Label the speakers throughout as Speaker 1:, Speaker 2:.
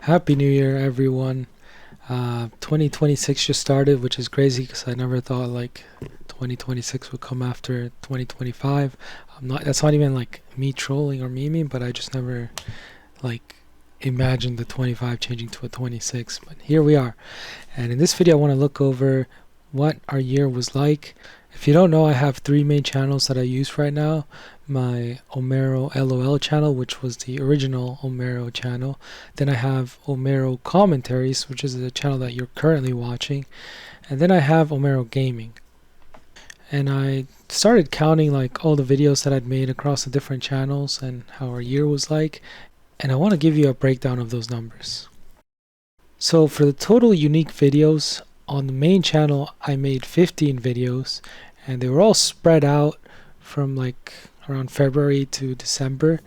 Speaker 1: Happy New Year, everyone. 2026 just started, which is crazy because I never thought like 2026 would come after 2025. That's not even like me trolling or memeing, but I just never like imagined the 25 changing to a 26. But here we are. And in this video, I want to look over what our year was like. If you don't know, I have three main channels that I use right now. My Omero LOL channel, which was the original Omero channel. Then I have Omero Commentaries, which is the channel that you're currently watching. And then I have Omero Gaming. And I started counting like all the videos that I'd made across the different channels and how our year was like. And I want to give you a breakdown of those numbers. So for the total unique videos, on the main channel I made 15 videos, and they were all spread out from like around February to December.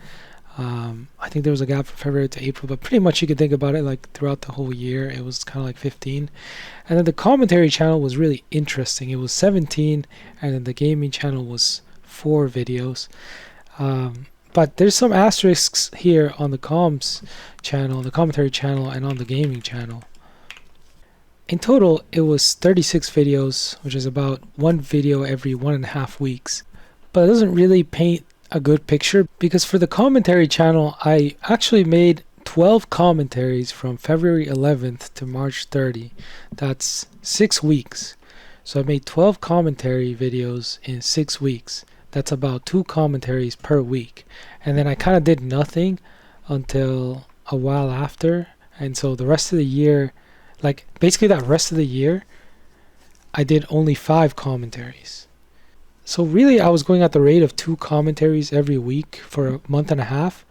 Speaker 1: I think there was a gap from February to April, but pretty much you could think about it like throughout the whole year it was kind of like 15. And then the commentary channel was really interesting. It was 17, and then the gaming channel was 4 videos. But there's some asterisks here on the comms channel, the commentary channel, and on the gaming channel. In total, it was 36 videos, which is about one video every 1.5 weeks. But it doesn't really paint a good picture because for the commentary channel, I actually made 12 commentaries from February 11th to March 30. That's 6 weeks. So I made 12 commentary videos in 6 weeks. That's about 2 commentaries per week. And then I kind of did nothing until a while after. And so the rest of the year, like basically that rest of the year, I did only 5 commentaries. So really I was going at the rate of 2 commentaries every week for a month and a half.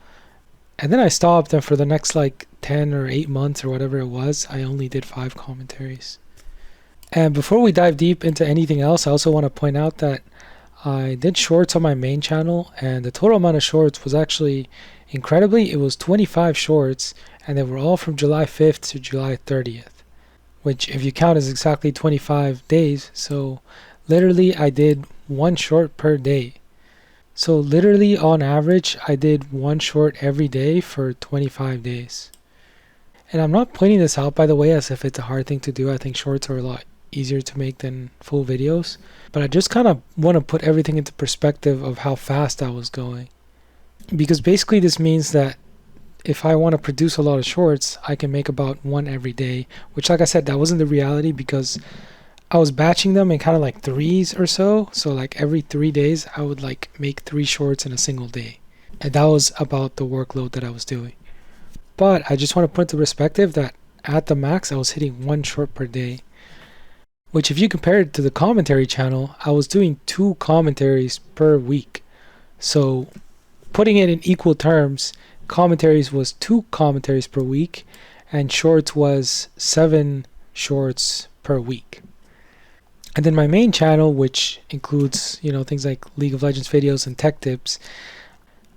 Speaker 1: And then I stopped, and for the next like 10 or 8 months or whatever it was, I only did 5 commentaries. And before we dive deep into anything else, I also want to point out that I did shorts on my main channel, and the total amount of shorts was actually incredibly, it was 25 shorts, and they were all from July 5th to July 30th, which if you count is exactly 25 days. So literally I did 1 short per day. So literally on average I did 1 short every day for 25 days. And I'm not pointing this out, by the way, as if it's a hard thing to do. I think shorts are a lot easier to make than full videos, but I just kind of want to put everything into perspective of how fast I was going, because basically this means that if I want to produce a lot of shorts, I can make about 1 every day, which, like I said, that wasn't the reality because I was batching them in kind of like 3s or so. So like every 3 days I would like make 3 shorts in a single day, and that was about the workload that I was doing. But I just want to put into perspective that at the max I was hitting 1 short per day, which if you compare it to the commentary channel, I was doing 2 commentaries per week. So putting it in equal terms, commentaries was 2 commentaries per week, and shorts was 7 shorts per week. And then my main channel, which includes, things like League of Legends videos and tech tips,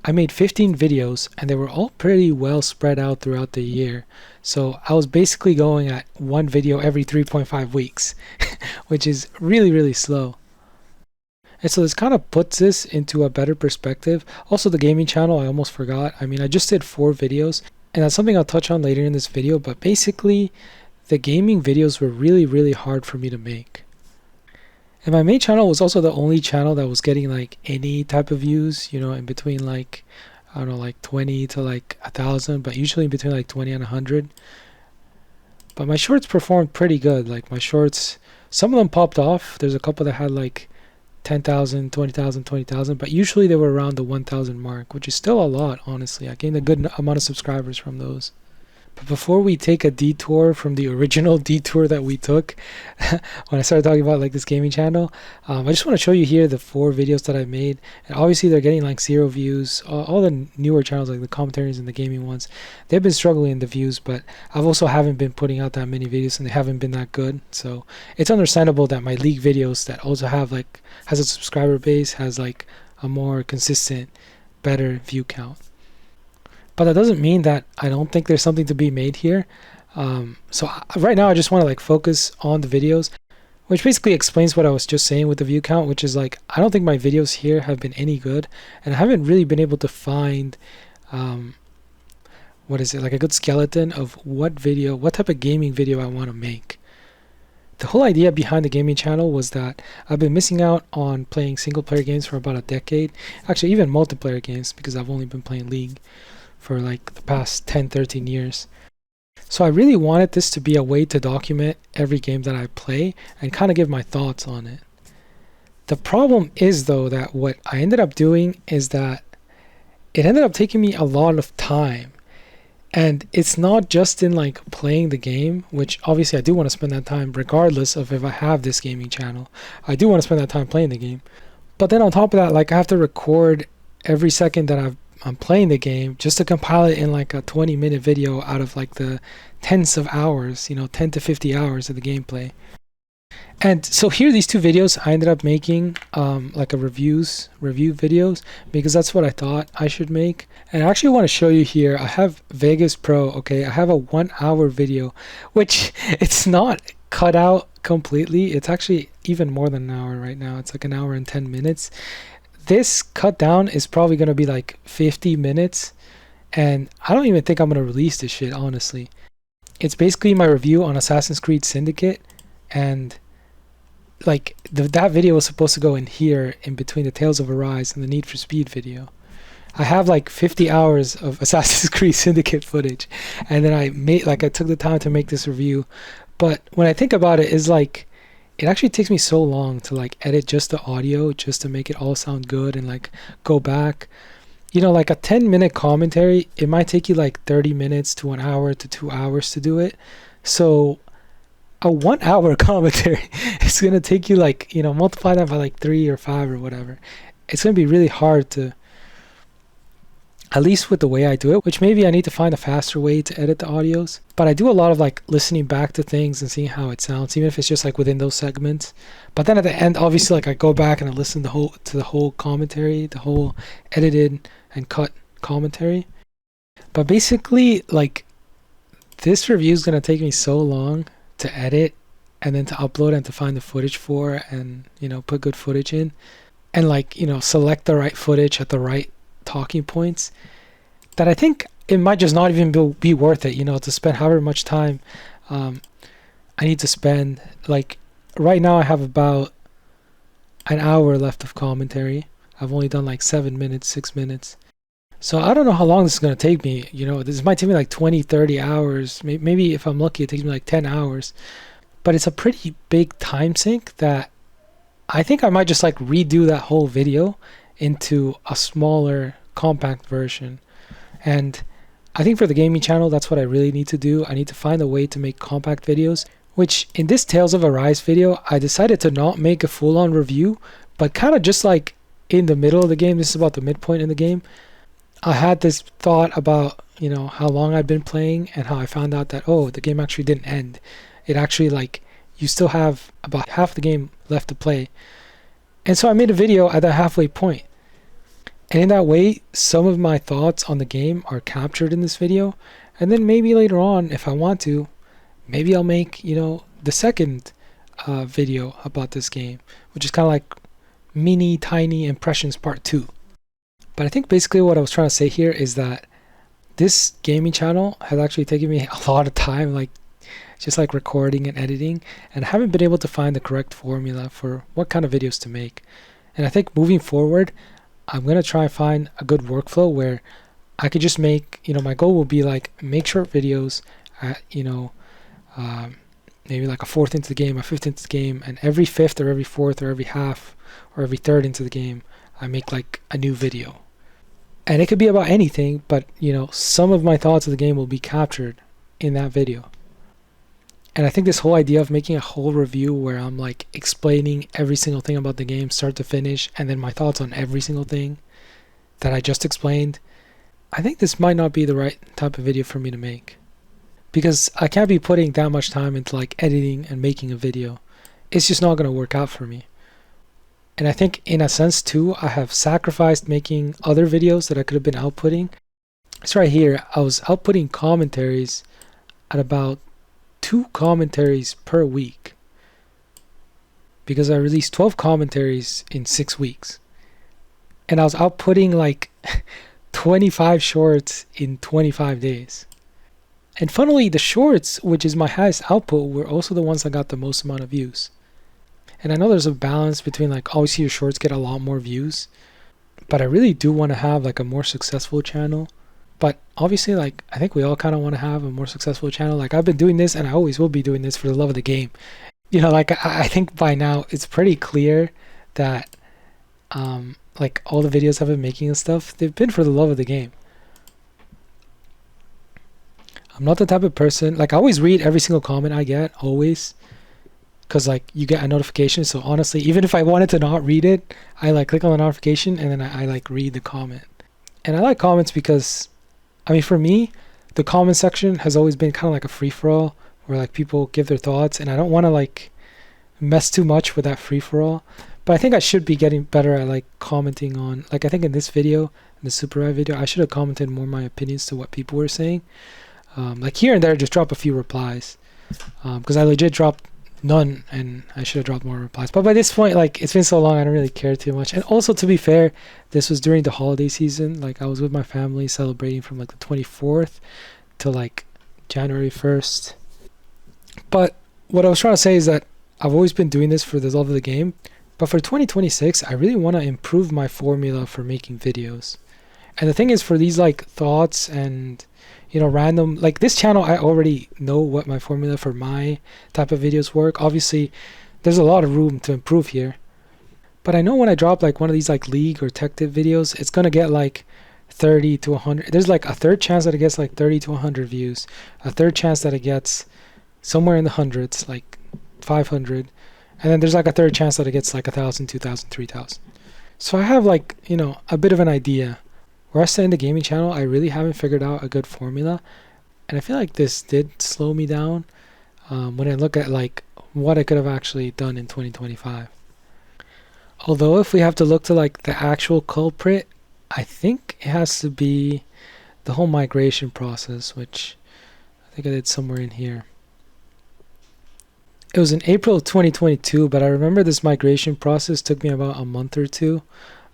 Speaker 1: I made 15 videos, and they were all pretty well spread out throughout the year. So I was basically going at 1 video every 3.5 weeks, which is really, really slow. And so this kind of puts this into a better perspective. Also, the gaming channel, I almost forgot. I just did 4 videos, and that's something I'll touch on later in this video. But basically, the gaming videos were really, really hard for me to make. And my main channel was also the only channel that was getting like any type of views, in between like, I don't know, like 20 to like 1,000, but usually in between like 20 and 100. But my shorts performed pretty good. Like my shorts, some of them popped off. There's a couple that had like 10,000, 20,000, 20,000, but usually they were around the 1,000 mark, which is still a lot, honestly. I gained a good amount of subscribers from those. But before we take a detour from the original detour that we took when I started talking about like this gaming channel, I just want to show you here the 4 videos that I made. And obviously they're getting like 0 views. All the newer channels, like the commentaries and the gaming ones, they've been struggling in the views, but I've also haven't been putting out that many videos, and they haven't been that good. So it's understandable that my league videos that also have like, has a subscriber base, has like a more consistent, better view count. But that doesn't mean that I don't think there's something to be made here. So right now I just want to like focus on the videos, which basically explains what I was just saying with the view count, which is like, I don't think my videos here have been any good, and I haven't really been able to find what is it, like a good skeleton of what type of gaming video I want to make. The whole idea behind the gaming channel was that I've been missing out on playing single player games for about a decade. Actually, even multiplayer games, because I've only been playing League for like the past 10, 13 years. So I really wanted this to be a way to document every game that I play and kind of give my thoughts on it. The problem is, though, that what I ended up doing is that it ended up taking me a lot of time. And it's not just in like playing the game, which obviously I do want to spend that time regardless of if I have this gaming channel. I do want to spend that time playing the game. But then on top of that, like I have to record every second that I'm playing the game just to compile it in like a 20-minute video out of like the tens of hours, 10 to 50 hours of the gameplay. And so here, these two videos I ended up making like a review videos, because that's what I thought I should make. And I actually want to show you here. I have Vegas Pro. Okay, I have a 1 hour video, which it's not cut out completely. It's actually even more than an hour right now. It's like an hour and 10 minutes. This cut down is probably going to be like 50 minutes. And I don't even think I'm going to release this shit, honestly. It's basically my review on Assassin's Creed Syndicate. And like that video was supposed to go in here in between the Tales of Arise and the Need for Speed video. I have like 50 hours of Assassin's Creed Syndicate footage, and then I took the time to make this review. But when I think about it, is like it actually takes me so long to like edit just the audio just to make it all sound good and like go back. Like a 10-minute commentary, it might take you like 30 minutes to 1 hour to 2 hours to do it. So a 1 hour commentary is going to take you like, multiply that by like 3 or 5 or whatever. It's going to be really hard to, at least with the way I do it, which maybe I need to find a faster way to edit the audios. But I do a lot of like listening back to things and seeing how it sounds, even if it's just like within those segments. But then at the end, obviously, like I go back and I listen to the whole commentary, the whole edited and cut commentary. But basically, like this review is going to take me so long to edit and then to upload and to find the footage for, and put good footage in, and like select the right footage at the right talking points, that I think it might just not even be worth it, to spend however much time I need to spend. Like right now I have about an hour left of commentary. I've only done like 7 minutes, 6 minutes. So I don't know how long this is going to take me. This might take me like 20, 30 hours. Maybe if I'm lucky, it takes me like 10 hours. But it's a pretty big time sink that I think I might just like redo that whole video into a smaller, compact version. And I think for the gaming channel, that's what I really need to do. I need to find a way to make compact videos, which in this Tales of Arise video, I decided to not make a full-on review, but kind of just like in the middle of the game. This is about the midpoint in the game. I had this thought about, how long I'd been playing and how I found out that, the game actually didn't end. It actually, like, you still have about half the game left to play. And so I made a video at that halfway point. And in that way, some of my thoughts on the game are captured in this video. And then maybe later on, if I want to, maybe I'll make, the second video about this game, which is kind of like mini, tiny impressions part 2. But I think basically what I was trying to say here is that this gaming channel has actually taken me a lot of time, like just like recording and editing, and I haven't been able to find the correct formula for what kind of videos to make. And I think moving forward, I'm going to try and find a good workflow where I could just make, my goal will be like make short videos at, maybe like a fourth into the game, a fifth into the game, and every fifth or every fourth or every half or every third into the game, I make like a new video. And it could be about anything, but some of my thoughts of the game will be captured in that video. And I think this whole idea of making a whole review where I'm like explaining every single thing about the game start to finish, and then my thoughts on every single thing that I just explained, I think this might not be the right type of video for me to make, because I can't be putting that much time into like editing and making a video. It's just not going to work out for me. And I think in a sense too, I have sacrificed making other videos that I could have been outputting. So right here, I was outputting commentaries at about 2 commentaries per week, because I released 12 commentaries in 6 weeks. And I was outputting like 25 shorts in 25 days. And funnily, the shorts, which is my highest output, were also the ones that got the most amount of views. And I know there's a balance between like obviously your shorts get a lot more views, but I really do want to have like a more successful channel. But obviously, like I think we all kind of want to have a more successful channel. Like I've been doing this and I always will be doing this for the love of the game. You know, like I think by now it's pretty clear that like all the videos I've been making and stuff, they've been for the love of the game. I'm not the type of person, like I always read every single comment I get, always, because like you get a notification. So honestly, even if I wanted to not read it, I like click on the notification and then I like read the comment. And I like comments because, I mean, for me, the comment section has always been kind of like a free-for-all where like people give their thoughts, and I don't want to like mess too much with that free-for-all. But I think I should be getting better at like commenting on, like I think in this video, in the Super Ride video, I should have commented more my opinions to what people were saying. Like here and there, just drop a few replies, because I legit dropped none, and I should have dropped more replies. But by this point, like it's been so long, I don't really care too much. And also, to be fair, this was during the holiday season. Like I was with my family celebrating from like the 24th to like January 1st. But what I was trying to say is that I've always been doing this for the love of the game. But for 2026, I really want to improve my formula for making videos. And the thing is, for these like thoughts and random, like this channel, I already know what my formula for my type of videos work. Obviously, there's a lot of room to improve here. But I know when I drop like one of these like league or tech tip videos, it's going to get like 30 to 100. There's like a third chance that it gets like 30 to 100 views. A third chance that it gets somewhere in the hundreds, like 500. And then there's like a third chance that it gets like 1,000, 2,000, 3,000. So I have like, a bit of an idea. Where I stand in the gaming channel, I really haven't figured out a good formula. And I feel like this did slow me down when I look at like what I could have actually done in 2025. Although if we have to look to like the actual culprit, I think it has to be the whole migration process, which I think I did somewhere in here. It was in April of 2022, but I remember this migration process took me about a month or two.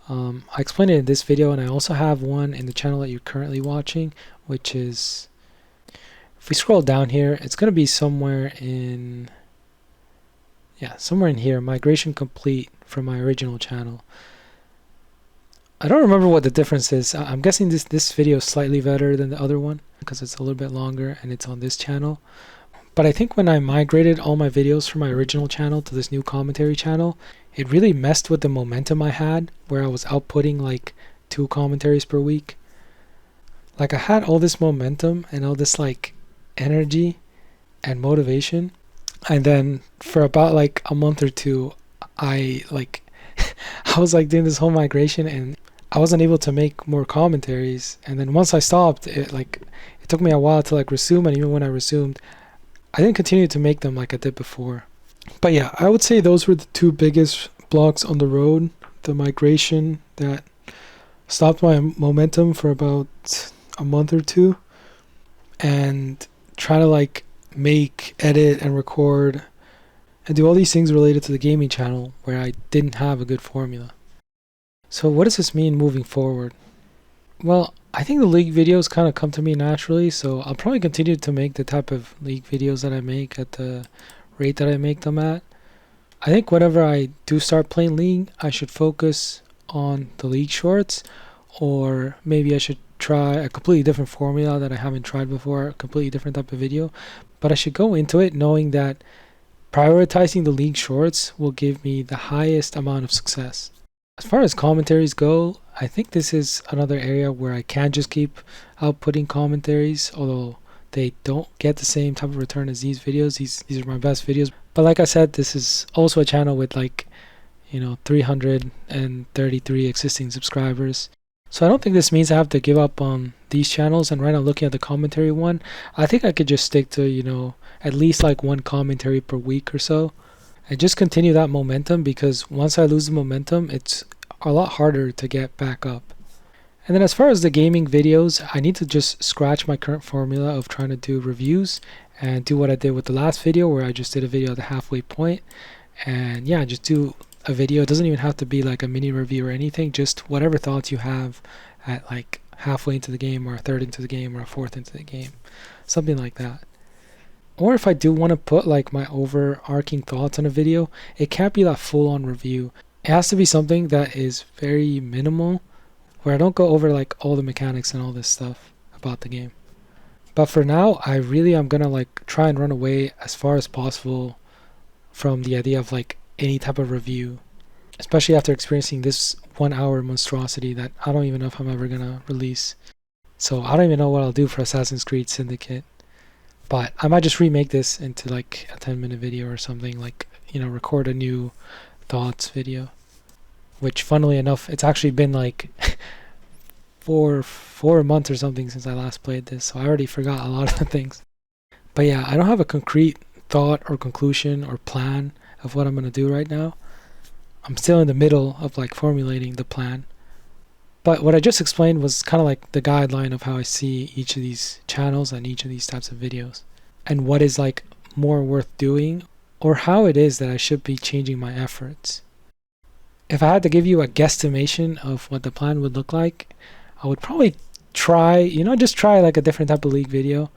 Speaker 1: I explained it in this video, and I also have one in the channel that you're currently watching, which is, if we scroll down here, it's going to be somewhere in here, migration complete from my original channel. I don't remember what the difference is. I'm guessing this video is slightly better than the other one because it's a little bit longer and it's on this channel. But I think when I migrated all my videos from my original channel to this new commentary channel, it really messed with the momentum I had, where I was outputting like 2 commentaries per week. Like I had all this momentum and all this like energy and motivation, and then for about like a month or two, I like I was like doing this whole migration and I wasn't able to make more commentaries. And then once I stopped, it took me a while to like resume, and even when I resumed, I didn't continue to make them like I did before. But yeah, I would say those were the 2 biggest blocks on the road. The migration that stopped my momentum for about a month or two, and trying to like make, edit, and record and do all these things related to the gaming channel where I didn't have a good formula. So what does this mean moving forward? Well, I think the league videos kind of come to me naturally, so I'll probably continue to make the type of league videos that I make at the rate that I make them at. I think whenever I do start playing league, I should focus on the league shorts, or maybe I should try a completely different formula that I haven't tried before, a completely different type of video. But I should go into it knowing that prioritizing the league shorts will give me the highest amount of success. As far as commentaries go, I think this is another area where I can just keep outputting commentaries, although they don't get the same type of return as these videos. These are my best videos. But like I said, this is also a channel with like, 333 existing subscribers. So I don't think this means I have to give up on these channels. And right now, looking at the commentary one, I think I could just stick to, at least like 1 commentary per week or so, and just continue that momentum, because once I lose the momentum, it's a lot harder to get back up. And then as far as the gaming videos, I need to just scratch my current formula of trying to do reviews and do what I did with the last video, where I just did a video at the halfway point. And yeah, just do a video. It doesn't even have to be like a mini review or anything, just whatever thoughts you have at like halfway into the game, or a third into the game, or a fourth into the game, something like that. Or if I do want to put like my overarching thoughts on a video, it can't be that full-on review. It has to be something that is very minimal, where I don't go over like all the mechanics and all this stuff about the game. But for now, I really am gonna like try and run away as far as possible from the idea of like any type of review, especially after experiencing this 1 hour monstrosity that I don't even know if I'm ever gonna release. So I don't even know what I'll do for Assassin's Creed Syndicate. But I might just remake this into like a 10-minute video or something, like, record a new thoughts video. Which, funnily enough, it's actually been like 4 months or something since I last played this, so I already forgot a lot of the things. But yeah, I don't have a concrete thought or conclusion or plan of what I'm going to do right now. I'm still in the middle of like formulating the plan. But what I just explained was kind of like the guideline of how I see each of these channels and each of these types of videos, and what is like more worth doing, or how it is that I should be changing my efforts. If I had to give you a guesstimation of what the plan would look like, I would probably try, just try like a different type of League video.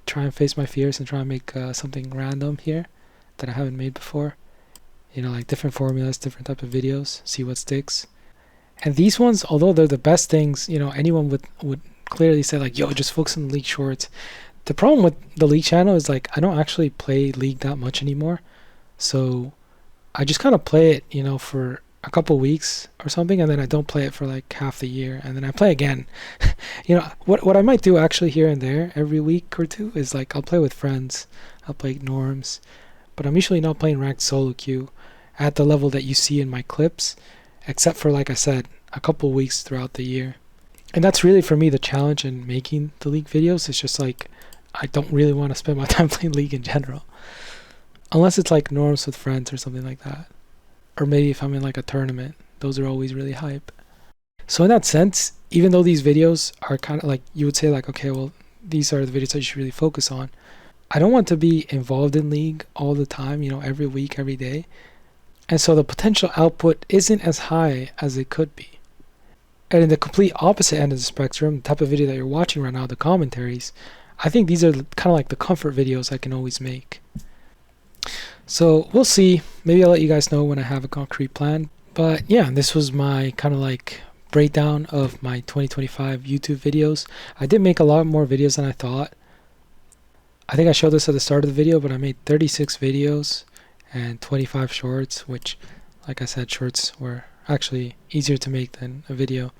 Speaker 1: Try and face my fears and try and make something random here that I haven't made before. Like different formulas, different type of videos, see what sticks. And these ones, although they're the best things, anyone would clearly say like, yo, just focus on League shorts. The problem with the League channel is like, I don't actually play League that much anymore. So I just kind of play it, for a couple weeks or something, and then I don't play it for like half the year, and then I play again. What I might do actually here and there every week or two is like, I'll play with friends, I'll play norms, but I'm usually not playing ranked solo queue at the level that you see in my clips, except for, like I said, a couple weeks throughout the year. And that's really for me the challenge in making the League videos. It's just like, I don't really want to spend my time playing League in general, unless it's like norms with friends or something like that, or maybe if I'm in like a tournament. Those are always really hype. So in that sense, even though these videos are kind of like, you would say like, okay, well, these are the videos that you should really focus on, I don't want to be involved in League all the time, every week, every day. And so the potential output isn't as high as it could be. And in the complete opposite end of the spectrum, the type of video that you're watching right now, the commentaries, I think these are kind of like the comfort videos I can always make. So we'll see. Maybe I'll let you guys know when I have a concrete plan. But yeah, this was my kind of like breakdown of my 2025 YouTube videos. I did make a lot more videos than I thought. I think I showed this at the start of the video, but I made 36 videos and 25 shorts, which, like I said, shorts were actually easier to make than a video.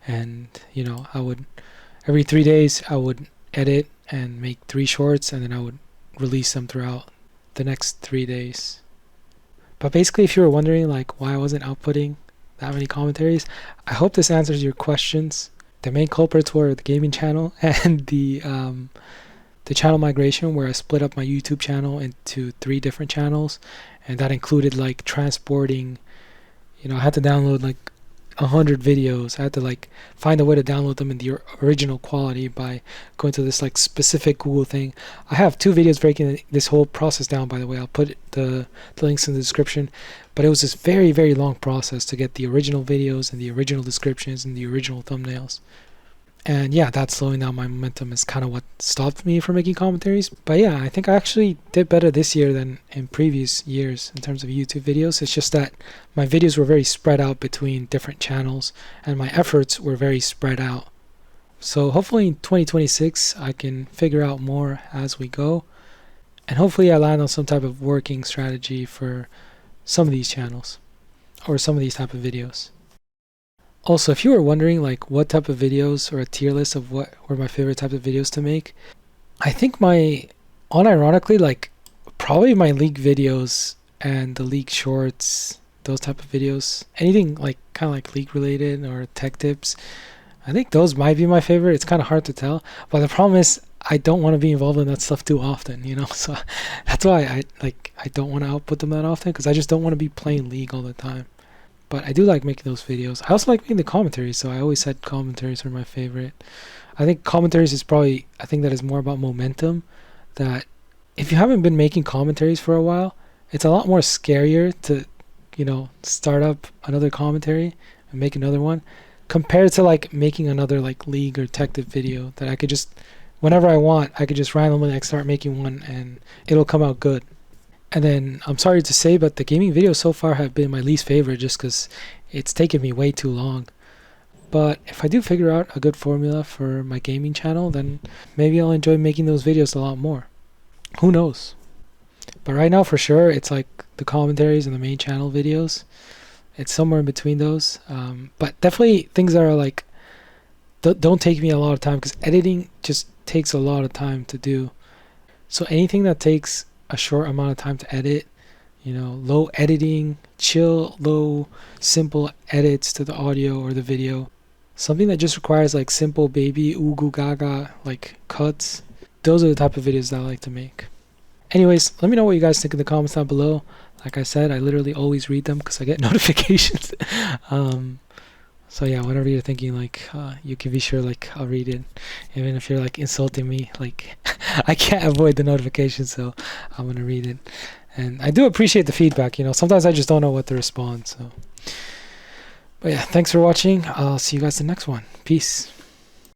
Speaker 1: And I would, every 3 days I would edit and make 3 shorts, and then I would release them throughout the next 3 days. But basically, if you were wondering like why I wasn't outputting that many commentaries, I hope this answers your questions. The main culprits were the gaming channel and the channel migration, where I split up my YouTube channel into 3 different channels, and that included like transporting, I had to download like 100 videos. I had to like find a way to download them in the original quality by going to this like specific Google thing. I have 2 videos breaking this whole process down, by the way. I'll put the links in the description. But it was this very, very long process to get the original videos and the original descriptions and the original thumbnails. And yeah, that slowing down my momentum is kind of what stopped me from making commentaries. But yeah, I think I actually did better this year than in previous years in terms of YouTube videos. It's just that my videos were very spread out between different channels, and my efforts were very spread out. So hopefully in 2026, I can figure out more as we go. And hopefully I land on some type of working strategy for some of these channels or some of these type of videos. Also, if you were wondering like what type of videos, or a tier list of what were my favorite types of videos to make, I think unironically, like probably my League videos and the League shorts, those type of videos, anything like kind of like League related or tech tips, I think those might be my favorite. It's kind of hard to tell, but the problem is I don't want to be involved in that stuff too often, so that's why I don't want to output them that often, because I just don't want to be playing League all the time. But I do like making those videos. I also like making the commentaries, so I always said commentaries were my favorite. I think commentaries is probably a thing that is more about momentum, that if you haven't been making commentaries for a while, it's a lot more scarier to, start up another commentary and make another one. compared to like making another like League or Detective video that I could just, whenever I want, I could just randomly like start making one and it'll come out good. And then I'm sorry to say, but the gaming videos so far have been my least favorite just because it's taken me way too long. But if I do figure out a good formula for my gaming channel, then maybe I'll enjoy making those videos a lot more. Who knows? But right now, for sure, it's like the commentaries and the main channel videos. It's somewhere in between those. But definitely things that are like, don't take me a lot of time, because editing just takes a lot of time to do. So anything that takes a short amount of time to edit, low editing, chill, low, simple edits to the audio or the video, something that just requires like simple baby ooga gaga like cuts, those are the type of videos that I like to make. Anyways, let me know what you guys think in the comments down below. Like I said, I literally always read them because I get notifications. So yeah, whatever you're thinking, like you can be sure like I'll read it, even if you're like insulting me, like I can't avoid the notifications, so I'm gonna read it. And I do appreciate the feedback. Sometimes I just don't know what to respond. So, but yeah, thanks for watching. I'll see you guys in the next one. Peace.